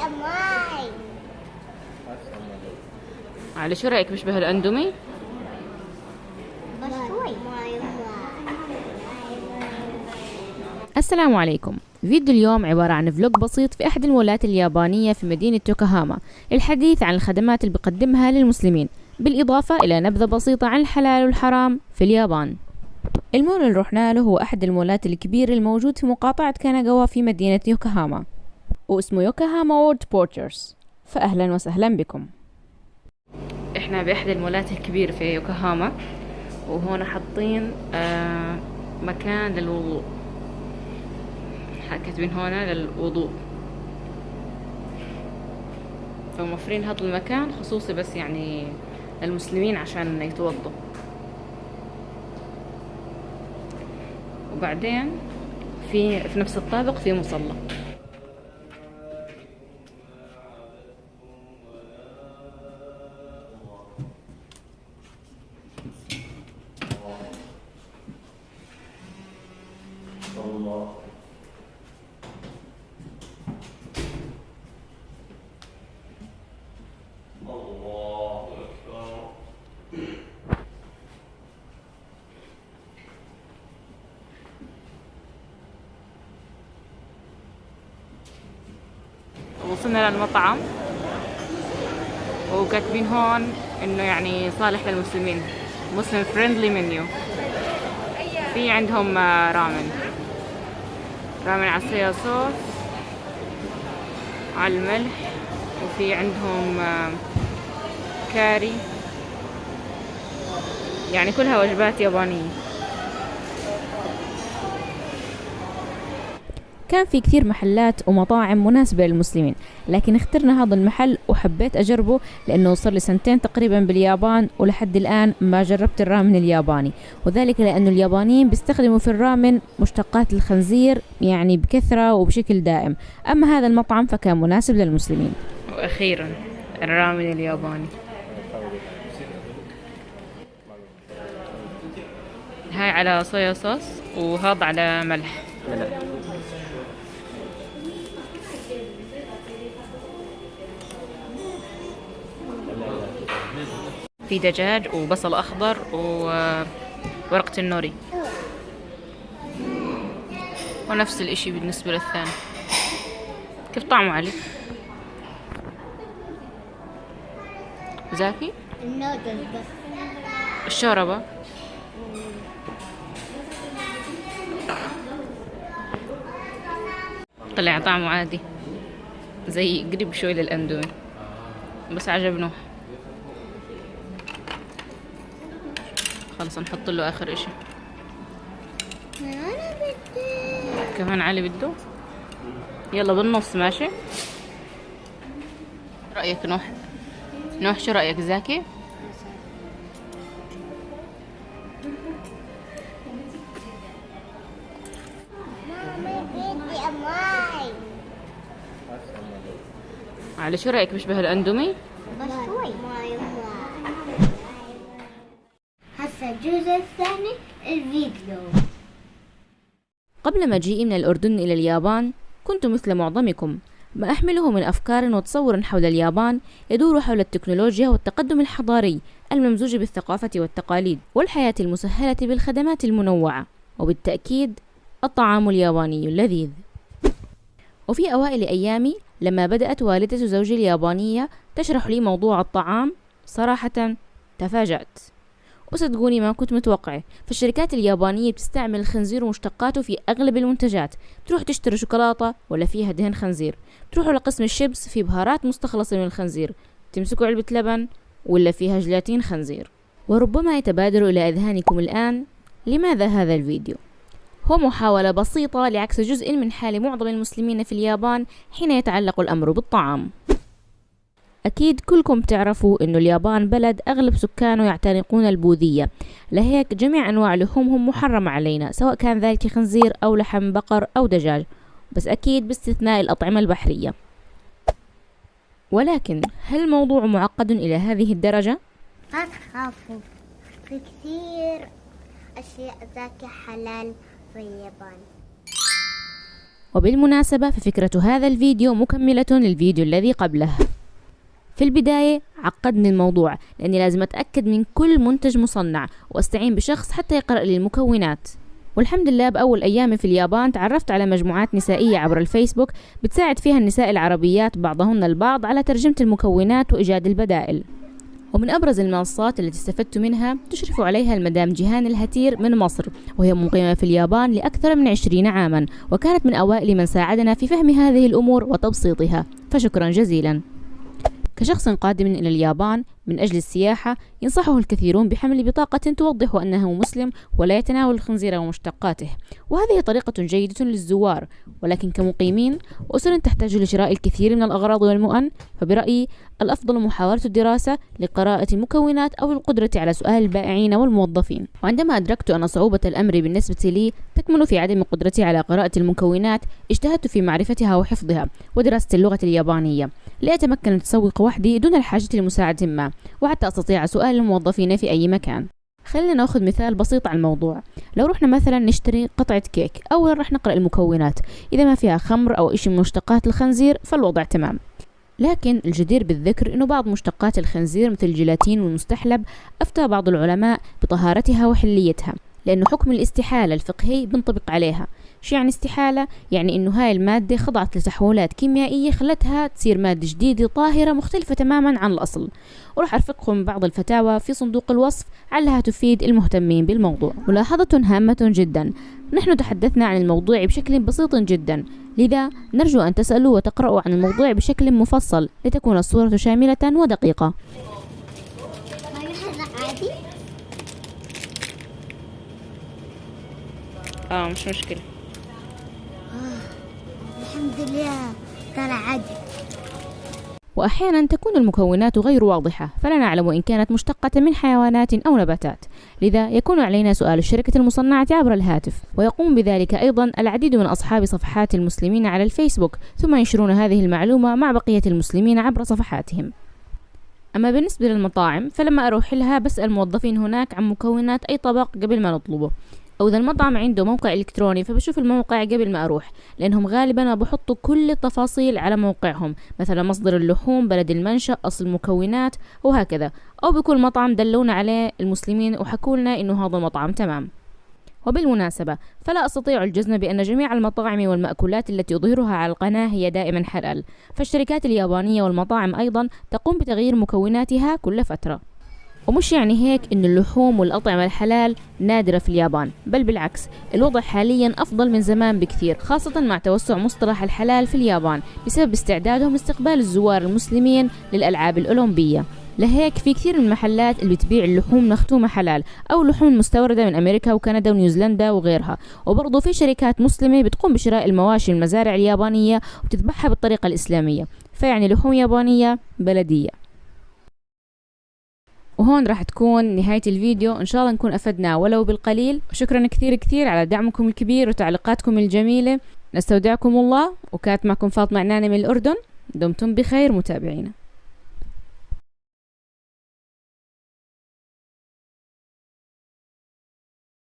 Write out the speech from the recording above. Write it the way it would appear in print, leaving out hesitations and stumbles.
ماي. على شو رأيك بيشبه الأندومي؟ بس شوي. السلام عليكم. فيديو اليوم عبارة عن فلوج بسيط في أحد المولات اليابانية في مدينة يوكوهاما للحديث عن الخدمات اللي بقدمها للمسلمين، بالإضافة إلى نبذة بسيطة عن الحلال والحرام في اليابان. المول اللي رحنا له هو أحد المولات الكبير الموجود في مقاطعة كاناغاوا في مدينة يوكوهاما، واسمه يوكوهاما وورد بورترز. فأهلا وسهلا بكم. احنا بأحد المولات الكبير في يوكوهاما، وهون حاطين مكان للوضوء، كاتبين هنا للوضوء، فموفرين هذا المكان خصوصي بس يعني للمسلمين عشان يتوضوا. وبعدين في نفس الطابق في مصلى. وصلنا للمطعم وكاتبين هون انه يعني صالح للمسلمين، مسلم فريندلي منيو. في عندهم رامن على الصويا صوص، على الملح، وفي عندهم كاري، يعني كلها وجبات يابانية. كان في كثير محلات ومطاعم مناسبة للمسلمين، لكن اخترنا هذا المحل وحبيت أجربه لأنه صار لي سنتين تقريبا باليابان، ولحد الآن ما جربت الرامن الياباني، وذلك لأنه اليابانيين بيستخدموا في الرامن مشتقات الخنزير يعني بكثرة وبشكل دائم. أما هذا المطعم فكان مناسب للمسلمين. وأخيرا الرامن الياباني. هاي على صويا صوص وهذا على ملح. في دجاج وبصل أخضر وورقة النوري، ونفس الاشي بالنسبة للثاني. كيف طعمه علي؟ زاكي؟ النودل بس. الشوربة طلع طعمه عادي، زي قريب شوي للأندومي، بس عجبنه. خلص نحط له آخر اشي. أنا بدي. كمان علي بده. يلا بالنص ماشي. رأيك نوح شو رأيك زاكي؟ ماما بدي ماي. على شو رأيك بيشبه الأندومي؟ بس شوي. ماي. هسه الجزء الثاني الفيديو. قبل مجيئي من الأردن إلى اليابان كنت مثل معظمكم ما أحمله من أفكار وتصور حول اليابان يدور حول التكنولوجيا والتقدم الحضاري الممزوج بالثقافة والتقاليد والحياة المسهلة بالخدمات المنوعة، وبالتأكيد الطعام الياباني اللذيذ. وفي أوائل أيامي لما بدأت والدة زوجي اليابانية تشرح لي موضوع الطعام، صراحة تفاجأت، وصدقوني ما كنت متوقعة. فالشركات اليابانية بتستعمل الخنزير ومشتقاته في أغلب المنتجات. تروح تشتري شوكولاتة ولا فيها دهن خنزير، تروحوا لقسم الشيبس في بهارات مستخلصة من الخنزير، تمسكوا علبة لبن ولا فيها جلاتين خنزير. وربما يتبادر إلى أذهانكم الآن لماذا هذا الفيديو؟ هو محاولة بسيطة لعكس جزء من حال معظم المسلمين في اليابان حين يتعلق الأمر بالطعام. أكيد كلكم تعرفوا إنه اليابان بلد أغلب سكانه يعتنقون البوذية، لهيك جميع أنواع لحومهم محرمة علينا، سواء كان ذلك خنزير أو لحم بقر أو دجاج، بس أكيد باستثناء الأطعمة البحرية. ولكن هل الموضوع معقد إلى هذه الدرجة؟ لا تخافوا، في كثير أشياء ذاك حلال في اليابان. وبالمناسبة ففكرة هذا الفيديو مكملة للفيديو الذي قبله. في البداية عقدني الموضوع لأني لازم أتأكد من كل منتج مصنع وأستعين بشخص حتى يقرأ لي المكونات. والحمد لله بأول أيامي في اليابان تعرفت على مجموعات نسائية عبر الفيسبوك بتساعد فيها النساء العربيات بعضهن البعض على ترجمة المكونات وإيجاد البدائل. ومن أبرز المنصات التي استفدت منها تشرف عليها المدام جيهان الهتير من مصر، وهي مقيمة في اليابان لأكثر من 20 عاما، وكانت من أوائل من ساعدنا في فهم هذه الأمور وتبسيطها، فشكرا جزيلا. كشخص قادم إلى اليابان من أجل السياحة ينصحه الكثيرون بحمل بطاقة توضح أنه مسلم ولا يتناول الخنزير ومشتقاته، وهذه طريقة جيدة للزوار، ولكن كمقيمين وأسر تحتاج لشراء الكثير من الأغراض والمؤن، فبرأيي الأفضل محاولة الدراسة لقراءة المكونات أو القدرة على سؤال البائعين والموظفين. وعندما أدركت أن صعوبة الأمر بالنسبة لي تكمن في عدم قدرتي على قراءة المكونات، اجتهدت في معرفتها وحفظها ودراسة اللغة اليابانية لأتمكن من التسوق وحدي دون الحاجة لمساعدة ما، وحتى أستطيع سؤال الموظفين في أي مكان. خلينا نأخذ مثال بسيط على الموضوع. لو رحنا مثلا نشتري قطعة كيك، أولا رح نقرأ المكونات، إذا ما فيها خمر أو إشي من مشتقات الخنزير فالوضع تمام. لكن الجدير بالذكر أنه بعض مشتقات الخنزير مثل الجيلاتين والمستحلب أفتى بعض العلماء بطهارتها وحليتها، لأنه حكم الاستحالة الفقهي بنطبق عليها. شو يعني استحالة؟ يعني إنه هاي المادة خضعت لتحولات كيميائية خلتها تصير مادة جديدة طاهرة مختلفة تماما عن الأصل، وراح أرفقكم بعض الفتاوى في صندوق الوصف علها تفيد المهتمين بالموضوع. ملاحظة هامة جدا، نحن تحدثنا عن الموضوع بشكل بسيط جدا، لذا نرجو أن تسألوا وتقرأوا عن الموضوع بشكل مفصل لتكون الصورة شاملة ودقيقة. مش مشكلة. الحمد لله طلع عادي. وأحيانا تكون المكونات غير واضحة، فلا نعلم إن كانت مشتقة من حيوانات أو نباتات، لذا يكون علينا سؤال الشركة المصنعة عبر الهاتف، ويقوم بذلك أيضا العديد من أصحاب صفحات المسلمين على الفيسبوك، ثم ينشرون هذه المعلومة مع بقية المسلمين عبر صفحاتهم. أما بالنسبة للمطاعم فلما أروح لها بسأل الموظفين هناك عن مكونات أي طبق قبل ما نطلبه، أو إذا المطعم عنده موقع إلكتروني فبشوف الموقع قبل ما أروح، لأنهم غالبا ما بحطوا كل التفاصيل على موقعهم، مثلا مصدر اللحوم، بلد المنشأ، أصل المكونات وهكذا، أو بكل مطعم دلونا عليه المسلمين وحكولنا إنه هذا المطعم تمام. وبالمناسبة فلا أستطيع الجزم بأن جميع المطاعم والمأكولات التي أظهرها على القناة هي دائما حلال، فالشركات اليابانية والمطاعم أيضا تقوم بتغيير مكوناتها كل فترة. ومش يعني هيك إن اللحوم والأطعمة الحلال نادرة في اليابان، بل بالعكس الوضع حاليا أفضل من زمان بكثير، خاصة مع توسع مصطلح الحلال في اليابان بسبب استعدادهم لاستقبال الزوار المسلمين للألعاب الأولمبية. لهيك في كثير من المحلات اللي بتبيع اللحوم مختومة حلال أو اللحوم مستوردة من أمريكا وكندا ونيوزيلندا وغيرها، وبرضه في شركات مسلمة بتقوم بشراء المواشي من المزارع اليابانية وبتذبحها بالطريقة الإسلامية، فيعني لحوم يابانية بلدية. وهون راح تكون نهاية الفيديو، إن شاء الله نكون أفدنا ولو بالقليل، وشكرا كثير على دعمكم الكبير وتعليقاتكم الجميلة. نستودعكم الله، وكانت معكم فاطمة عناني من الأردن. دمتم بخير متابعينا.